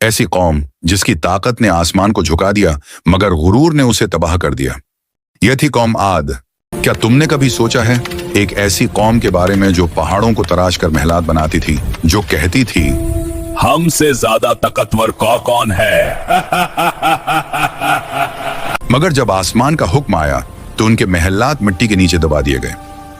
ऐसी कौम जिसकी ताकत ने आसमान को झुका दिया मगर गुरूर ने उसे तबाह कर दिया। यह थी कौम आद। क्या तुमने कभी सोचा है एक ऐसी कौम के बारे में जो पहाड़ों को तराश कर महलात बनाती थी, जो कहती थी हमसे ज्यादा ताकतवर कौन है? मगर जब आसमान का हुक्म आया तो उनके महलात मिट्टी के नीचे दबा दिए गए।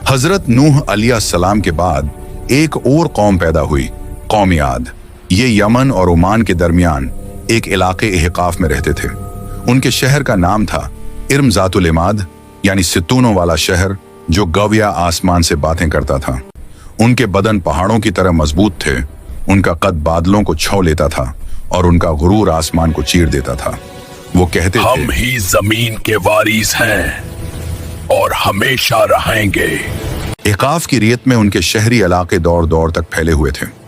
हजरत नूह अलैहिस्सलाम के बाद एक और कौम पैदा हुई, कौम आद। ये यमन और ओमान के दरमियान एक इलाके एहकाफ में रहते थे। उनके शहर का नाम था इर्म ज़ातुल इमाद, यानी सितूनों वाला शहर जो गव्या आसमान से बातें करता था। उनके बदन पहाड़ों की तरह मजबूत थे, उनका कद बादलों को छौ लेता था और उनका गुरूर आसमान को चीर देता था। वो कहते थे हम ही जमीन के वारिस हैं और हमेशा रहेंगे। एहकाफ की रेत में उनके शहरी इलाके दौर दौर तक फैले हुए थे।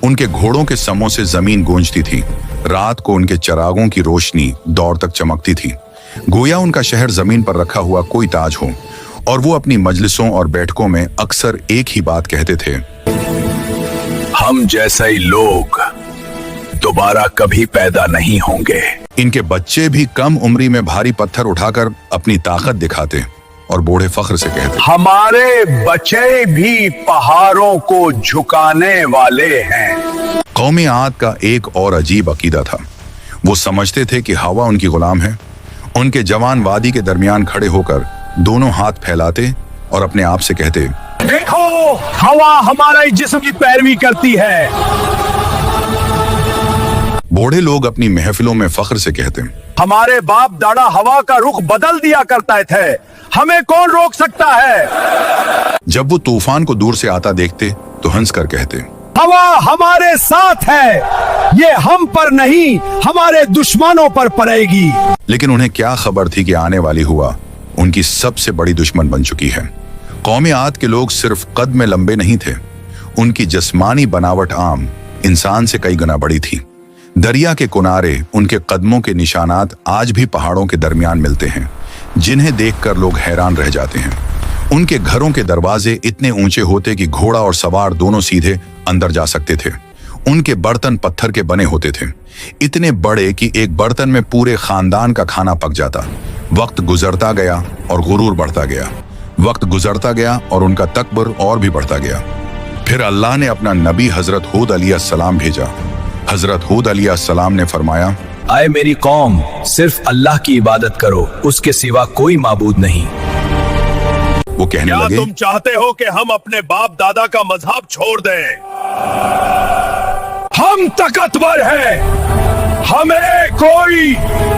उनके घोड़ों के समों से जमीन गूंजती थी। रात को उनके चरागों की रोशनी दौर तक चमकती थी, गोया उनका शहर जमीन पर रखा हुआ कोई ताज हो। और वो अपनी मजलिसों और बैठकों में अक्सर एक ही बात कहते थे, हम जैसे ही लोग दोबारा कभी पैदा नहीं होंगे। इनके बच्चे भी कम उम्री में भारी पत्थर उठाकर अपनी ताकत दिखाते और बूढ़े फख्र से कहते, हमारे बच्चे भी पहाड़ों को झुकाने वाले हैं। कौमी आद का एक और अजीब अकीदा था। वो समझते थे कि हवा उनकी गुलाम है। उनके जवान वादी के दरमियान खड़े होकर दोनों हाथ फैलाते और अपने आप से कहते, देखो हवा हमारे जिस्म की पैरवी करती है। बूढ़े लोग अपनी महफिलों में फख्र से कहते, हमारे बाप दादा हवा का रुख बदल दिया करते थे, हमें कौन रोक सकता है? जब वो तूफान को दूर से आता देखते तो हंस कर कहते, हवा हमारे साथ है, ये हम पर नहीं हमारे दुश्मनों पर पड़ेगी। लेकिन उन्हें क्या खबर थी कि आने वाली हुआ उनकी सबसे बड़ी दुश्मन बन चुकी है। कौमी आद के लोग सिर्फ कद में लंबे नहीं थे, उनकी जिस्मानी बनावट आम इंसान से कई गुना बड़ी थी। दरिया के किनारे उनके कदमों के निशानात आज भी पहाड़ों के दरमियान मिलते हैं, जिन्हें देखकर लोग हैरान रह जाते हैं। उनके घरों के दरवाजे इतने ऊंचे होते कि घोड़ा और सवार दोनों सीधे अंदर जा सकते थे। उनके बर्तन पत्थर के बने होते थे, इतने बड़े कि एक बर्तन में पूरे खानदान का खाना पक जाता। वक्त गुजरता गया और गुरूर बढ़ता गया। वक्त गुजरता गया और उनका तकबर और भी बढ़ता गया। फिर अल्लाह ने अपना नबी हजरत हूद अलैहिस्सलाम भेजा। हजरत हूद अलैहिस्सलाम ने फरमाया, आए मेरी कौम, सिर्फ अल्लाह की इबादत करो, उसके सिवा कोई माबूद नहीं। वो कहने लगे, तुम चाहते हो कि हम अपने बाप दादा का मजहब छोड़ दें? हम ताकतवर हैं, हमें कोई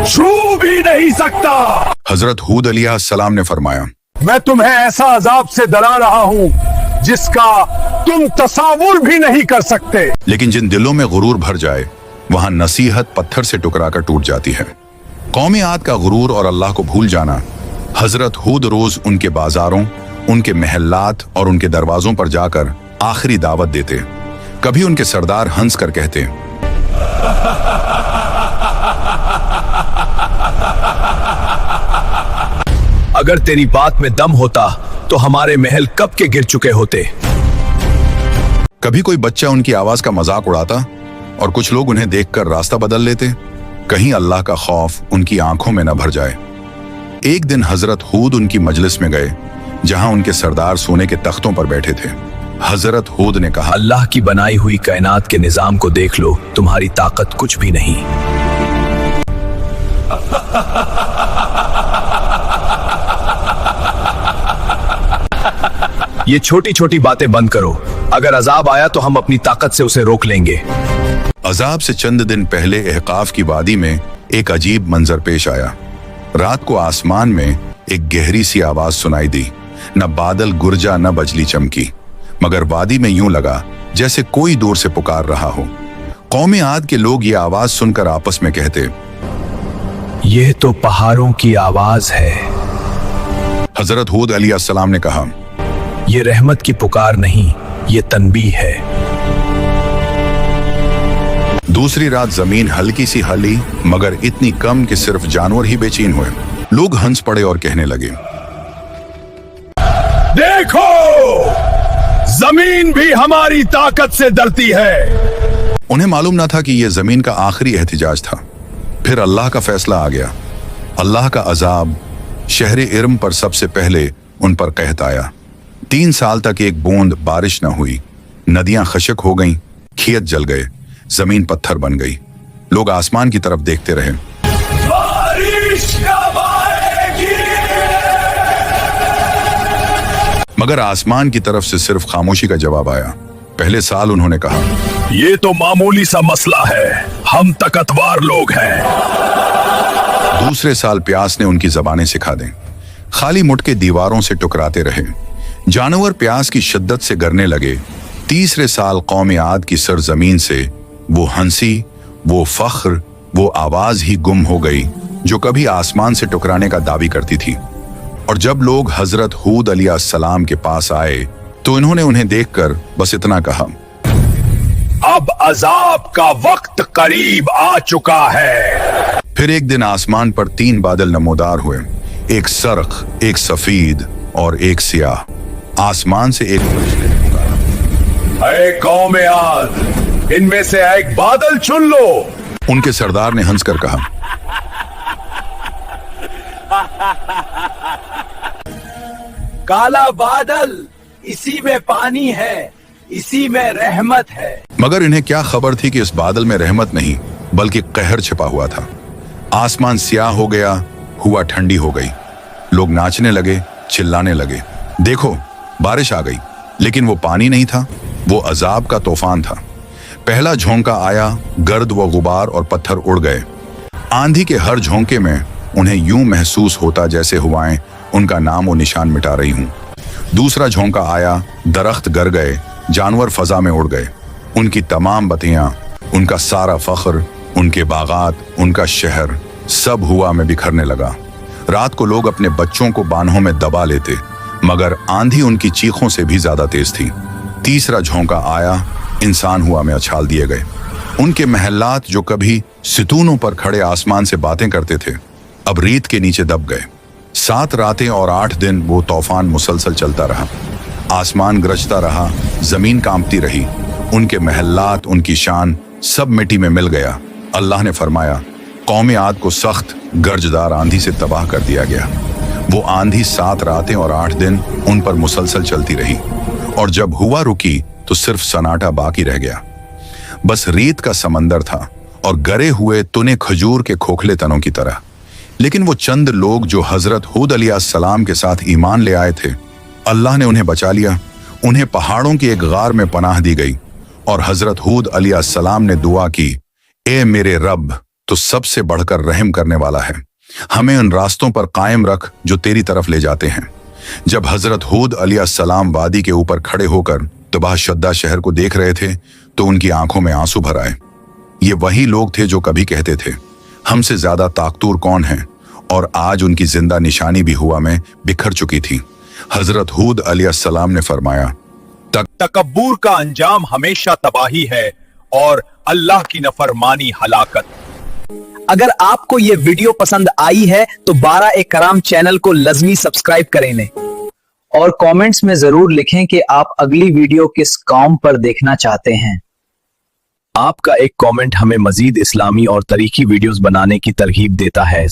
छू भी नहीं सकता। हजरत हूद अलैहिस्सलाम ने फरमाया, मैं तुम्हें ऐसा अजाब से डरा रहा हूँ जिसका तुम तसावुर भी नहीं कर सकते। लेकिन जिन दिलों में गुरूर भर जाए वहां नसीहत पत्थर से टुकराकर टूट जाती है। कौमी आद का गुरूर और अल्लाह को भूल जाना। हजरत हूद रोज उनके बाजारों, उनके महल्लात और उनके दरवाजों पर जाकर आखिरी दावत देते। कभी उनके सरदार हंस कर कहते, अगर तेरी बात में दम होता तो हमारे महल कब के गिर चुके होते। कभी कोई बच्चा उनकी आवाज का मजाक उड़ाता और कुछ लोग उन्हें देखकर रास्ता बदल लेते, कहीं अल्लाह का खौफ उनकी आंखों में न भर जाए। एक दिन हजरत हूद उनकी मजलिस में गए जहां उनके सरदार सोने के तख्तों पर बैठे थे। हजरत हूद ने कहा, अल्लाह की बनाई हुई कायनात के निजाम को देख लो, तुम्हारी ताकत कुछ भी नहीं। ये छोटी छोटी बातें बंद करो, अगर अजाब आया तो हम अपनी ताकत से उसे रोक लेंगे। अजाब से चंद दिन पहले एहकाफ की वादी में एक अजीब मंजर पेश आया। रात को आसमान में एक गहरी सी आवाज सुनाई दी। न बादल गुरजा न बजली चमकी, मगर वादी में यूं लगा जैसे कोई दूर से पुकार रहा हो। कौमी आद के लोग ये आवाज सुनकर आपस में कहते, यह तो पहाड़ों की आवाज है। हजरत हूद अलैहिस्सलाम ने कहा, ये रहमत की पुकार नहीं, ये तनबीह है। दूसरी रात जमीन हल्की सी हली, मगर इतनी कम कि सिर्फ जानवर ही बेचैन हुए। लोग हंस पड़े और कहने लगे, देखो जमीन भी हमारी ताकत से डरती है। उन्हें मालूम न था कि यह जमीन का आखिरी एहतिजाज था। फिर अल्लाह का फैसला आ गया। अल्लाह का अजाब शहर इरम पर सबसे पहले उन पर कहत आया। 3 साल तक एक बूंद बारिश न हुई। नदियां खशक हो गईं, खेत जल गए, जमीन पत्थर बन गई। लोग आसमान की तरफ देखते रहे। बारिश कब आएगी? मगर आसमान की तरफ से सिर्फ खामोशी का जवाब आया। पहले साल उन्होंने कहा, ये तो मामूली सा मसला है, हम ताकतवर लोग हैं। दूसरे साल प्यास ने उनकी जबानें सिखा दें। खाली मुठ के दीवारों से टकराते रहे। जानवर प्यास की शिद्दत से गिरने लगे। तीसरे साल कौम आद की सरजमीन से वो हंसी, वो फख्र, वो आवाज ही गुम हो गई जो कभी आसमान से टकराने का दावी करती थी। और जब लोग हजरत हूद अलैहिस्सलाम के पास आए तो इन्होंने उन्हें देखकर बस इतना कहा, अब अजाब का वक्त करीब आ चुका है। फिर एक दिन आसमान पर 3 बादल नमोदार हुए, एक सरख, एक सफीद और एक सियाह। आसमान से एक फरिश्ते ने पुकारा, अरे कौम आद, इनमें से एक बादल चुन लो। उनके सरदार ने हंसकर कहा, काला बादल, इसी में पानी है, इसी में रहमत है। मगर इन्हें क्या खबर थी कि इस बादल में रहमत नहीं बल्कि कहर छिपा हुआ था। आसमान सियाह हो गया, हुआ ठंडी हो गई। लोग नाचने लगे, चिल्लाने लगे। देखो, बारिश आ गई, लेकिन वो पानी नहीं था, वो अजाब का तूफान था। पहला झोंका आया, गर्द व गुबार और पत्थर उड़ गए। आंधी के हर झोंके में उन्हें यूं महसूस होता जैसे हवाएं उनका नाम और निशान मिटा रही हूं। दूसरा झोंका आया, दरख्त गर गए, जानवर फजा में उड़ गए। उनकी तमाम बत्तियां, उनका सारा फख्र, उनके बागात, उनका शहर सब हुआ में बिखरने लगा। रात को लोग अपने बच्चों को बाहों में दबा लेते, मगर आंधी उनकी चीखों से भी ज्यादा तेज थी। तीसरा झोंका आया, इंसान हुआ में उछाल दिए गए। उनके महल्लात जो कभी सितूनों पर खड़े आसमान से बातें करते थे, अब रेत के नीचे दब गए। 7 रातें और 8 दिन वो तूफान मुसलसल चलता रहा। आसमान गरजता रहा, जमीन कांपती रही। उनके महल्लात, उनकी शान सब मिट्टी में मिल गया। अल्लाह ने फरमाया, कौम आद को सख्त गर्जदार आंधी से तबाह कर दिया गया। वो आंधी 7 रातें और 8 दिन उन पर मुसलसल चलती रही, और जब हुआ रुकी तो सिर्फ सन्नाटा बाकी रह गया। बस रेत का समंदर था और गरे हुए तुने खजूर के खोखले तनों की तरह। लेकिन वो चंद लोग जो हजरत हूद अलैहिस्सलाम के साथ ईमान ले आए थे, अल्लाह ने उन्हें बचा लिया। उन्हें पहाड़ों की एक गार में पनाह दी गई और हजरत हूद अलैहिस्सलाम ने दुआ की, ए मेरे रब, तो सबसे बढ़कर रहम करने वाला है, हमें उन रास्तों पर कायम रख जो तेरी तरफ ले जाते हैं। जब हजरत हूद अलैहिस्सलाम वादी के ऊपर खड़े होकर तबाह शुदा शहर को देख रहे थे तो उनकी आंखों में आंसू भर आए। ये वही लोग थे जो कभी कहते थे, हमसे ज्यादा ताकतूर कौन है, और आज उनकी जिंदा निशानी भी हुआ में बिखर चुकी थी। हजरत हूद अलैहिस्सलाम ने फरमाया, तकब्बुर का अंजाम हमेशा तबाही है और अल्लाह की नफरमानी हलाकत। अगर आपको ये वीडियो पसंद आई है तो 12 कराम चैनल को लज़मी सब्सक्राइब करें लें और कमेंट्स में जरूर लिखें कि आप अगली वीडियो किस कौम पर देखना चाहते हैं। आपका एक कमेंट हमें मजीद इस्लामी और तरीकी वीडियोस बनाने की तरगीब देता है।